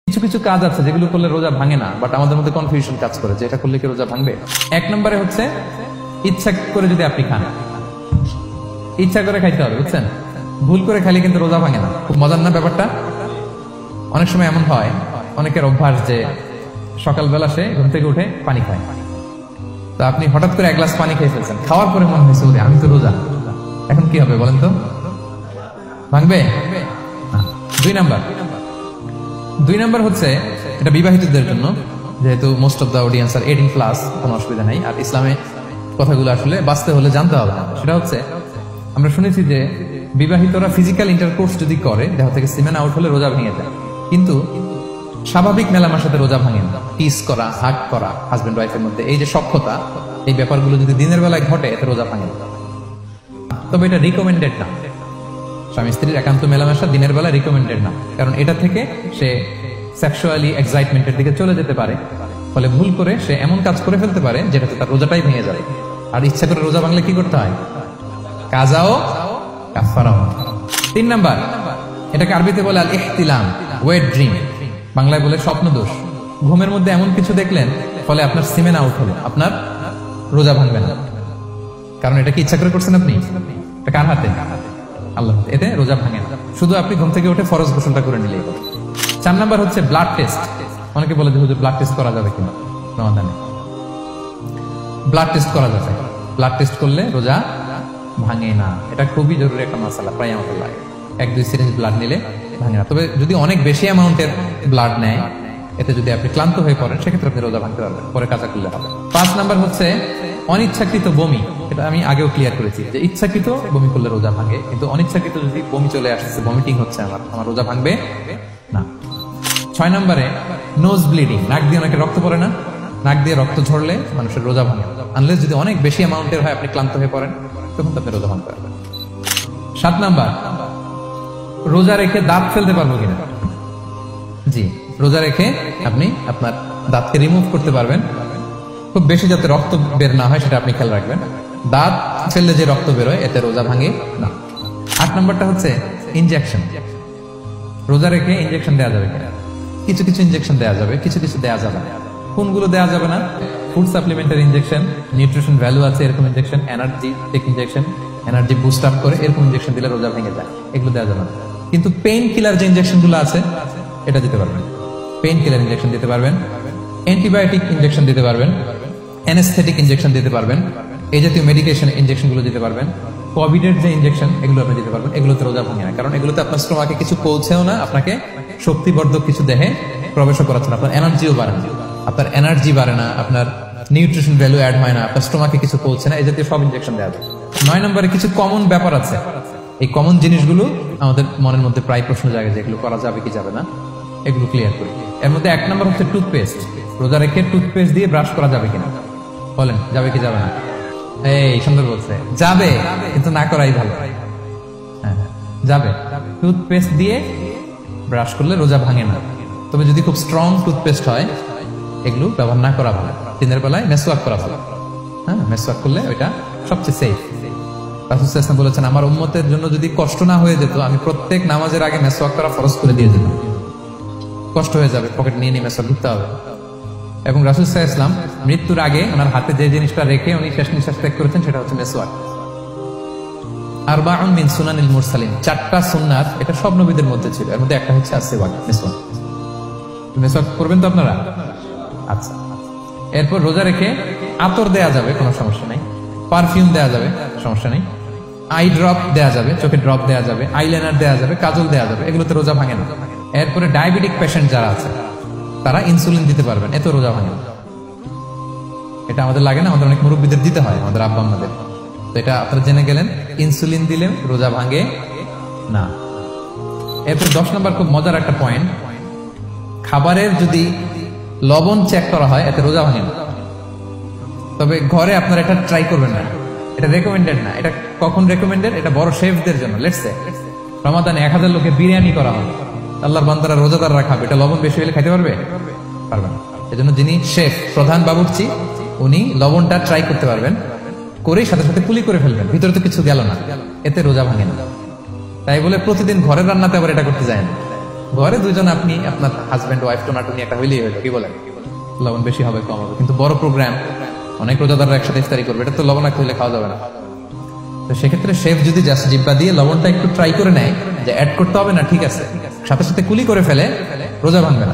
কিছু কিছু কাজ আছে যেগুলো করলে রোজা ভাঙে না, বাট আমাদের মধ্যে কনফিউশন কাজ করে যে এটা করলে কি রোজা ভাঙবে। এক নম্বরে হচ্ছে ইচ্ছা করে যদি আপনি খান, ইচ্ছা করে খাইতে হবে, বুঝছেন? ভুল করে খাইলে কিন্তু রোজা ভাঙে না। খুব মজার না ব্যাপারটা? অনেক সময় এমন হয়, অনেকের অভ্যাস যে সকালবেলা সে ঘুম থেকে উঠে পানি খায়। তো আপনি হঠাৎ করে এক গ্লাস পানি খেয়ে ফেলছেন, খাওয়ার পরে মনে হয়েছে ওরে আমি তো রোজা, এখন কি হবে বলেন তো? ভাঙবে? দুই নাম্বার হচ্ছে এটা বিবাহিতদের জন্য, যেহেতু মোস্ট অফ দা অডিয়েন্স আর 18+, কোনো অসুবিধা নেই। আর ইসলামে কথাগুলো আসলে বাঁচতে হলে জানতে হবে। সেটা হচ্ছে আমরা শুনেছি যে বিবাহিতরা ফিজিক্যাল ইন্টারকোর্স যদি করে, দেহ থেকে সিমেন আউট হলে রোজা ভেঙে যায়, কিন্তু স্বাভাবিক মেলামেশার সাথে রোজা ভাঙে না। কিস করা, হাগ করা হাজবেন্ড ওয়াইফের মধ্যে, এই যে সখ্যতা, এই ব্যাপারগুলো যদি দিনের বেলায় ঘটে এতে রোজা ভাঙে না। তবে এটা রিকমেন্ডেড না, স্বামী স্ত্রীর একান্ত মেলামেশা দিনের বেলা রিকমেন্ডেড না, কারণ এটা থেকে সে সেক্সুয়ালি এক্সাইটমেন্টের দিকে চলে যেতে পারে, ফলে ভুল করে সে এমন কাজ করে ফেলতে পারে যেটাতে তার রোজাটাই ভেঙে যাবে। আর ইচ্ছা করে রোজা ভাঙলে কি করতে হয়? কাজাও কাফারাও। 3 নাম্বার, এটাকে আরবিতে বলে আল ইহতিলাম, ওয়েট ড্রিম, বাংলায় বলে স্বপ্ন দোষ। ঘুমের মধ্যে এমন কিছু দেখলেন ফলে আপনার সিমেন আউট হলো, আপনার রোজা ভাঙবে না, কারণ এটা কি ইচ্ছা করে করছেন আপনি? এটা কার হাতে? আল্লাহ। এতে রোজা ভাঙে না, শুধু আপনি ঘুম থেকে উঠে ফরজ গোসলটা করে নিলেই হবে। 4 নাম্বার হচ্ছে ব্লাড টেস্ট। অনেকে বলে যে হুজুর ব্লাড টেস্ট করা যাবে কিনা? রমাদানে ব্লাড টেস্ট করা যাবে। ব্লাড টেস্ট করলে রোজা ভাঙে না, এটা খুবই জরুরি একটা মাসালা, প্রায় আমাদের লাগে। 1-2 সিরিঞ্জ ব্লাড নিলে ভাঙে না। তবে যদি অনেক বেশি অ্যামাউন্টের ব্লাড নেয়, এতে যদি আপনি ক্লান্ত হয়ে পড়েন, সেক্ষেত্রে আপনি রোজা ভাঙতে পারবেন, পরে কাজা করলে হবে। 5 নাম্বার হচ্ছে অনিচ্ছাকৃত বমি। এটা আমি আগেও ক্লিয়ার করেছি যে ইচ্ছাকৃত বমি করলে রোজা ভাঙে, কিন্তু অনিচ্ছাকৃত যদি বমি চলে আসছে, ভমিটিং হচ্ছে, আমার রোজা ভাঙবে না। 6 নম্বরে নোজ ব্লিডিং, নাক দিয়ে অনেকে রক্ত পড়ে না, নাক দিয়ে রক্ত ঝরলে মানুষের রোজা ভাঙে, আনলেস যদি অনেক বেশি অ্যামাউন্টের হয়, আপনি ক্লান্ত হয়ে পড়েন, তখন আপনি রোজা ভাঙতে পারবেন। 7 নাম্বার, রোজা রেখে দাঁত ফেলতে পারবো কিনা? জি, রোজা রেখে আপনি আপনার দাঁতকে রিমুভ করতে পারবেন, খুব বেশি যাতে রক্ত বের না হয় সেটা আপনি খেয়াল রাখবেন। দাঁত ফেললে যে রক্ত বেরোয় এতে রোজা ভাঙে না। 8 নম্বরটা হচ্ছে ইনজেকশন। রোজা রেখে ইনজেকশন দেওয়া যাবে কিনা? কিছু কিছু ইনজেকশন দেওয়া যাবে, কিছু কিছু দেওয়া যাবে না। কোনগুলো দেওয়া যাবে না? Food supplementary injection, nutrition value আছে এরকম injection, energy tech injection, energy boost up করে এরকম ইনজেকশন দিলে রোজা ভেঙে যায়, এগুলো দেওয়া যাবে না। কিন্তু পেইন কিলার যে ইনজেকশন গুলো আছে এটা দিতে পারবেন। পেইন কিলার ইনজেকশন দিতে পারবেন, অ্যান্টিবায়োটিক ইনজেকশন দিতে পারবেন, অ্যানেস্থেটিক ইনজেকশন দিতে পারবেন, এই জাতীয় মেডিকেশন ইনজেকশন গুলো দিতে পারবেন। কোভিডের যে ইনজেকশন এগুলো আপনি দিতে পারবেন, এগুলোতে রোজা ভাঙে না, কারণ এগুলোতে আপনার স্টোমাকে কিছু পৌঁছেও না, আপনাকে শক্তিবর্ধক কিছু দেহে প্রবেশও করাচ্ছে না, আপনার এনার্জিও বাড়ে না, আপনার এনার্জি বাড়ে না, আপনার নিউট্রিশন ভ্যালু অ্যাড হয় না, আপনার স্টোমাকে কিছু পৌঁছে না, এই জাতীয় সব ইনজেকশন দেওয়া যায়। 9 নম্বরে কিছু কমন ব্যাপার আছে, এই কমন জিনিসগুলো আমাদের মনের মধ্যে প্রায় প্রশ্ন জাগে যে এগুলো করা যাবে কি যাবে না, এগুলো ক্লিয়ার করি। এর মধ্যে 1 নম্বর হচ্ছে টুথপেস্ট। রোজা রেখে টুথপেস্ট দিয়ে ব্রাশ করা যাবে কিনা? বলেন যাবে কি যাবে না? এই সুন্দর বলছে, যাবে, কিন্তু না করাই ভালো। হ্যাঁ, যাবে। টুথপেস্ট দিয়ে ব্রাশ করলে রোজা ভাঙে না, তবে যদি খুব স্ট্রং টুথপেস্ট হয় এগুলো ব্যবহার না করা ভালো। দিনের বেলায় মেসওয়াক করা ভালো। হ্যাঁ, মেসওয়াক করলে ওইটা সবচেয়ে সেফ। রাসূল সাল্লাল্লাহু আলাইহি ওয়াসাল্লাম বলেছেন, আমার উম্মতের জন্য যদি কষ্ট না হয়ে যেত, আমি প্রত্যেক নামাজের আগে মেসওয়াক করা ফরজ করে দিয়ে যেতাম। কষ্ট হয়ে যাবে, পকেট নিয়ে নিয়ে মেসওয়াক করতে হবে। এবং রাসূল সাল্লাল্লাহু আলাইহি ওয়াসাল্লাম মৃত্যুর আগে ওনার হাতে যে জিনিসটা রেখে উনি শেষ নিঃশ্বাস ত্যাগ করেছেন সেটা হচ্ছে মেসওয়াক। আরবাউন মিন সুনানিল মুরসালিন, 4টা সুন্নাত, এটা সব নবীদের মধ্যে ছিল, এর মধ্যে একটা হচ্ছে আসওয়াক, মেসওয়াক। মেসওয়াক করবেন তো আপনারা? আচ্ছা। এরপর রোজা রেখে আতর দেয়া যাবে, কোনো সমস্যা নেই। পারফিউম দেয়া যাবে, সমস্যা নেই। আই ড্রপ দেয়া যাবে, চোখে ড্রপ দেয়া যাবে, আইলাইনার দেয়া যাবে, কাজল দেয়া যাবে, এগুলোতে রোজা ভাঙে না। এরপরে ডায়াবেটিক পেশেন্ট যারা আছে তারা ইনসুলিন দিতে পারবেন, এত রোজা ভাঙে না। এটা আমাদের লাগে না, আমাদের অনেক মুরব্বীদের দিতে হয়, আমাদের আব্বা আম্মাদের। তো এটা আপনারা জেনে গেলেন, ইনসুলিন দিলে রোজা ভাঙে না। এরপর 10 নম্বর খুব মজার একটা পয়েন্ট, খাবারের যদি লবণ চেক করা হয় এতে রোজা ভাঙে না। তবে ঘরে আপনারা এটা ট্রাই করবেন না, এটা রেকমেন্ডেড না। এটা কখন রেকমেন্ডেড? এটা বড় শেফদের জন্য। লেটস সে রমাদানে 1000 লোকে বিরিয়ানি করা হবে, আল্লাহর বান্দারা রোজাদাররা খাবে, এটা লবণ বেশি হলে খাইতে পারবে? পারবে না। এজন্য যিনি শেফ, প্রধান বাবুর্চি, উনি লবণটা ট্রাই করতে পারবেন, করেই সাথে সাথে কুলি করে ফেলবেন, ভিতরে তো কিছু গেল না, এতে রোজা ভাঙে না। তাই বলে প্রতিদিন ঘরের রান্নাতে আবার এটা করতে যায় না। ঘরে দুইজন, আপনি আপনার হাজবেন্ড ওয়াইফ টোনাটুনি একটা হইলেই হইলো, কি বলেন? লবণ বেশি হবে কম হবে, কিন্তু বড় প্রোগ্রাম, অনেক রোজাদাররা একসাথে ইফতারি করবে, এটা তো লবণাক্ত হইলে খাওয়া যাবে না। তো সেক্ষেত্রে শেফ যদি জাস্ট জিব্বা দিয়ে লবণটা একটু ট্রাই করে নেয় যে অ্যাড করতে হবে না, ঠিক আছে, সাথে সাথে কুলি করে ফেলে, রোজা ভাঙবে না।